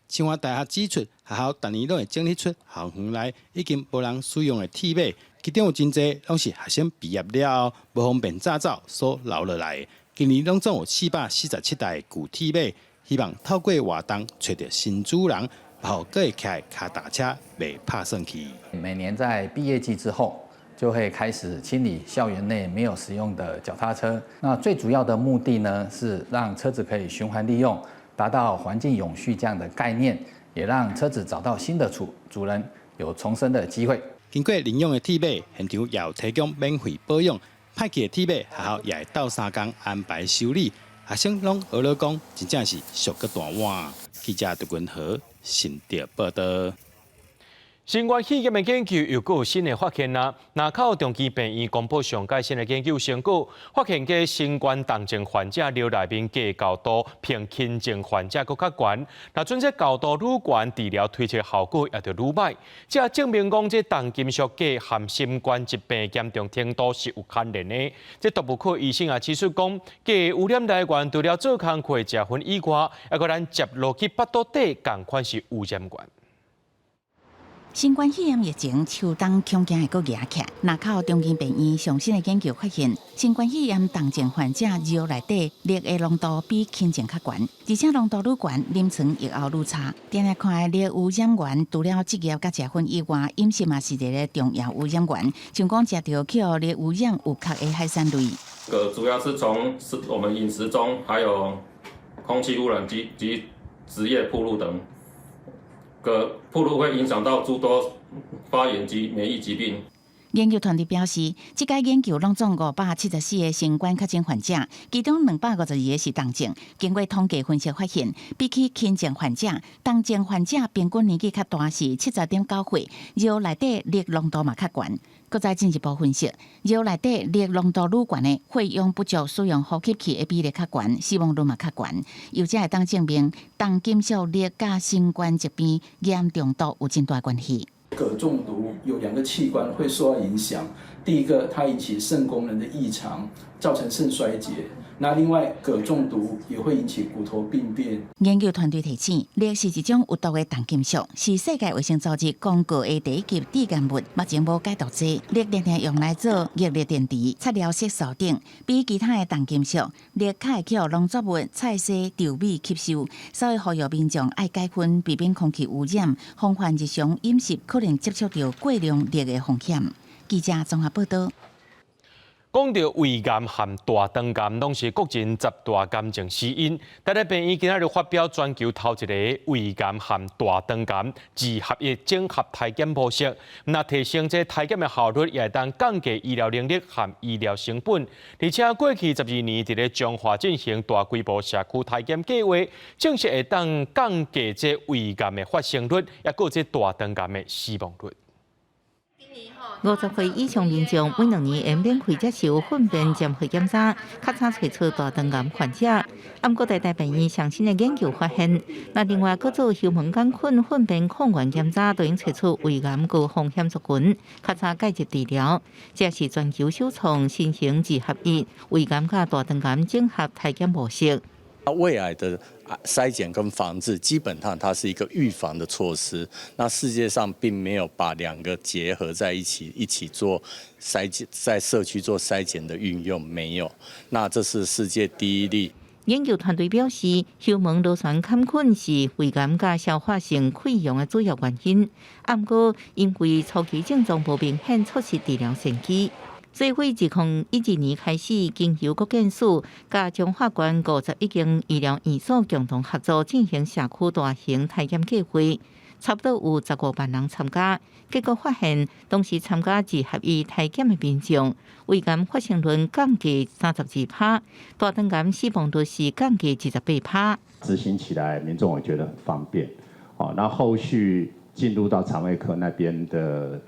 清华大学指出，学校逐年都会整理出校园内已经无人使用的铁马，其中有真侪拢是学生毕业了后无方便驾照所留落来的。今年拢总有447台旧铁马，希望透过活动找到新主人。后各会起来卡打车未拍算去。每年在毕业季之后，就会开始清理校园内没有使用的脚踏车。那最主要的目的呢，是让车子可以循环利用，达到环境永续这样的概念，也让车子找到新的主人，有重生的机会。经过领用的铁马，现场也有提供免费保养。派去的铁马，学校也会斗3天安排修理。学生拢学了讲，真正是俗个大碗。记者杜君和新竹报道。新冠肺炎的研究又有新的发现啦！南口中基病院公布上届新的研究成果，发现个新冠重症患者瘤内面嘅高度比轻症患者更较悬。那准这高度愈悬，治疗推测效果也就愈歹。这也证明讲，这重金属镉和心冠疾病严重程度是有关联的。这毒物科医生也指出讲，镉污染来源除了做工课食薰以外，还个咱接落去腹肚底同款是污染源。新冠肺炎疫情秋冬恐惊会阁压起，南口中基病院上新的研究发现，新冠肺炎重症患者尿内底氯的浓度比轻症较悬，而且浓度愈悬，临床预后愈差。定定看氯污染源，除了职业甲食薰以外，饮食嘛是一个重要污染源，像讲食到具有氯污染有壳的海产类。主要是从我们饮食中，还有空气污染及职业暴露等。暴露会影响到诸多发炎及免疫疾病。研究团队表示，这届研究拢总574个新冠确诊患者，其中252个是重症。经过统计分析发现，比起轻症患者，重症患者平均年纪较大是70.9岁，尿内底氯浓度嘛较悬。搁再进一步分析，尿内底氯浓度愈悬的，费用不足使用呼吸器的比例较悬，死亡率嘛较悬。又这会当证明重金属氯甲新冠疾病严重度有真大关系。镉中毒有2个器官会受到影响，第一个它引起肾功能的异常，造成肾衰竭。那另外，镉中毒也会引起骨头病变。研究团队提醒，氯是一种有毒的重金属，是世界卫生组织公告的第1级致癌物，目前无解毒剂。氯常常用来做热力电池、擦料色素等，比其他的重金属，氯较会叫农作物、菜色、稻米吸收，所以呼吁民众爱戒薰，避免空气污染，防范日常饮食可能接触到过量氯的风险。记者综合报道。讲到胃癌和大肠癌，拢是国人10大癌症死因。台大病院今日发表全球头一个胃癌和大肠癌2合一整合体检模式，那提升这体检的效率，也当降低医疗能力和医疗成本。而且过去12年，伫咧中华进行大规模社区体检计划，正式会当降低这胃癌的发生率，也有这大肠癌的死亡率。50岁以上民众每2年会免费接受粪便检核检查，较早找出大肠癌患者。不过，台大病院上新的研究发现，那另外各做胸门杆菌粪便抗原检查，都已找出胃癌高风险族群，较早介入治疗。这是全球首创新型2合一胃癌甲大肠癌整合体检模式。胃癌的筛检跟防治，基本上它是一个预防的措施。那世界上并没有把2个结合在一起做筛检，在社区做筛检的运用没有。那这是世界第1例。研究团队表示，幽门螺旋杆菌是胃癌甲消化性溃疡的主要原因。不过，因为初期症状不明显，促使治疗先期。所以，自2012年开始，经由国健署甲中华县51间医疗院所共同合作进行社区大型体检计划，差不多有15万人参加。结果发现，当时参加2合一体检的民众，胃癌发生率降低32%，大肠癌死亡率是降低28%。执行起来，民众也觉得很方便。那后续进入到肠胃科那边的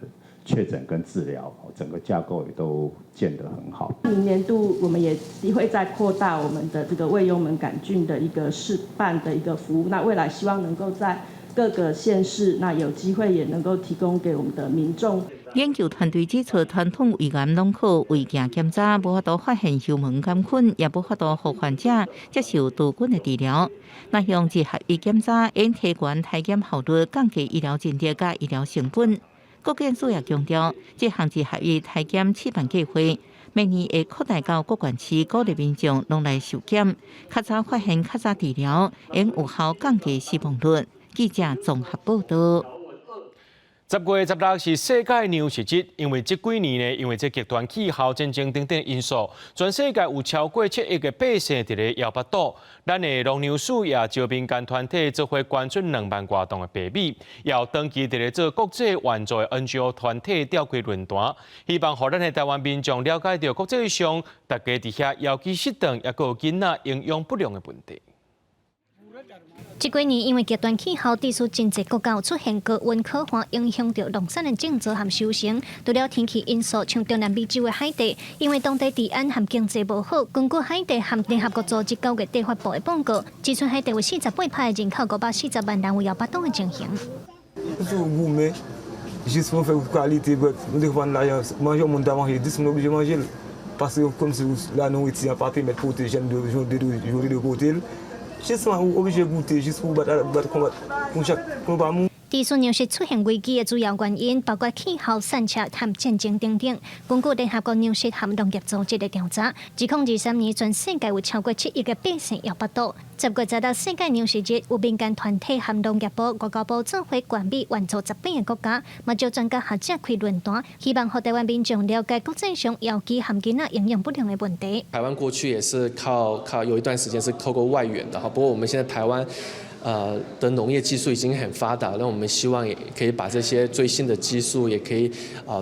确诊跟治疗，整个架构也都建得很好。明年度我们也会再扩大我们的这个胃幽门杆菌的一个示范的一个服务。那未来希望能够在各个县市，那有机会也能够提供给我们的民众。研究团队指出，传统胃癌拢靠胃镜检查，无法度发现幽门杆菌，也无法度让患者接受毒菌的治疗。那用2合一检查，应提悬体检效率，降低医疗津贴甲医疗成本。国健署也强调，这项2合一体检示范计划，明年会扩大到各县市，鼓励民众拢来受检，较早发现、较早治疗，应有效降低死亡率。记者综合报道。10月16日是世界粮食节，因为这几年呢，因为这极端气候、战争等等因素，全世界有超过7亿个百姓伫咧摇巴岛。咱的农粮署也招民间团体做伙捐出2万多吨的白米，也有长期伫咧做国际援助的 NGO 团体召开论坛，希望让咱的台湾民众了解到国际上大家伫遐尤其适当也有囡仔营养不良的问题。这几年因为极端气候，地区真侪国家有出现高温可汗，影响到农产的种植和收成。除了天气因素，像中南美洲的海地，因为当地治安和经济无好，根据海地和联合国组织9月底发布的报告，指出海地有48%的人口540万人有摇巴肚的情形。Juste pour faire qualité, nous devons manger au monde à manger. Dis nous obligé manger parce que comme si la nourriture à partir mettre protéger de côté. Juste obligé goûter juste pour battre combat pour chaque combat. 地区粮食出现危机的主要原因包括气候、产车和战争等等。根据联合国粮食和农业组织的调查，2023年全世界有超过7亿个百姓摇巴肚。10月10日世界粮食节，有民间团体和农业部、外交部做伙管理援助10个国家，嘛招专家学者开论坛，希望让台湾民众了解国际上尤其和囡仔营养不良的问题。台湾过去也是靠有一段时间是透过外援的哈，不过我们现在台湾。的农业技术已经很发达，那我们希望也可以把这些最新的技术，也可以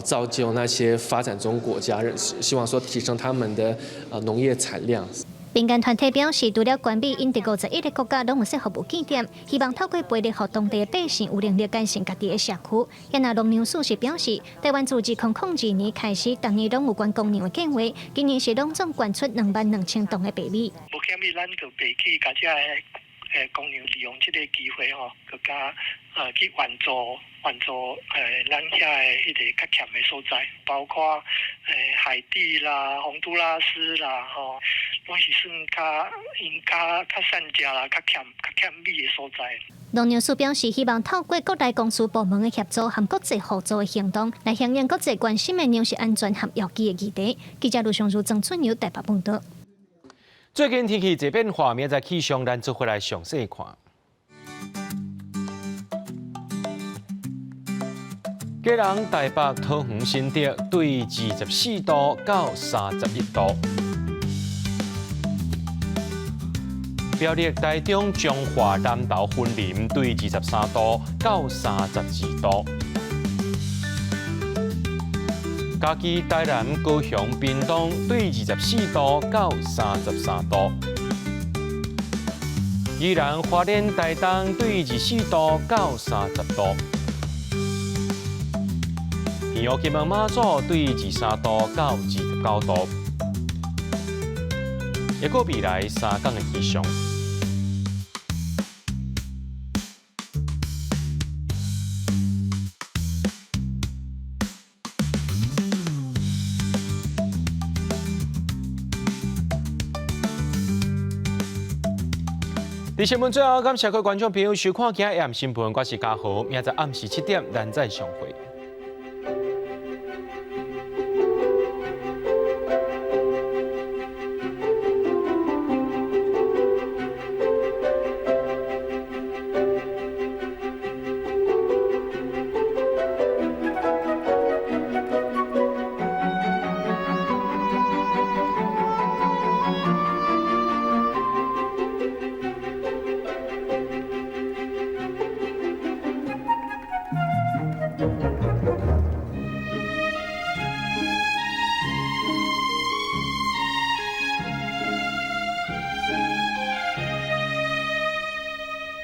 造就那些发展中国家，希望说提升他们的农业产量。民间团体表示，除了管理印度51个国家拢有适合无据点，希望透过培力，让当地的百姓有能力改善家己的社区。也那农粮署是表示，台湾自2002年开始，逐年拢有捐公粮的计划，今年是拢总捐出22000吨的白米。无欠米，咱就备去家只公牛利用这个机会吼，更加去援助咱遐的迄个较欠的所在，包括海地啦、洪都拉斯啦吼，拢是算较善食啦、较欠米的所在。农粮署表示，希望透过各大公司部门的协作和国际合作的行动，来响应国际关心的粮食安全和药剂的议题。记者卢尚如、郑春友台北报道。最近天气一变化，明仔气象咱做回来详细看。基隆、台北、桃园、新竹对24度到31度。苗栗、台中、彰化、南投、云林对23度到32度。嘉义、台南、高雄、屏东对24度到33度；宜兰、花莲、台东对24度到30度；平湖、金门、马祖对23度到29度。一个未来3天的气象。在新闻最后，感谢各位观众朋友收看今日AM新闻，我是嘉豪，明仔暗时7点咱再相会。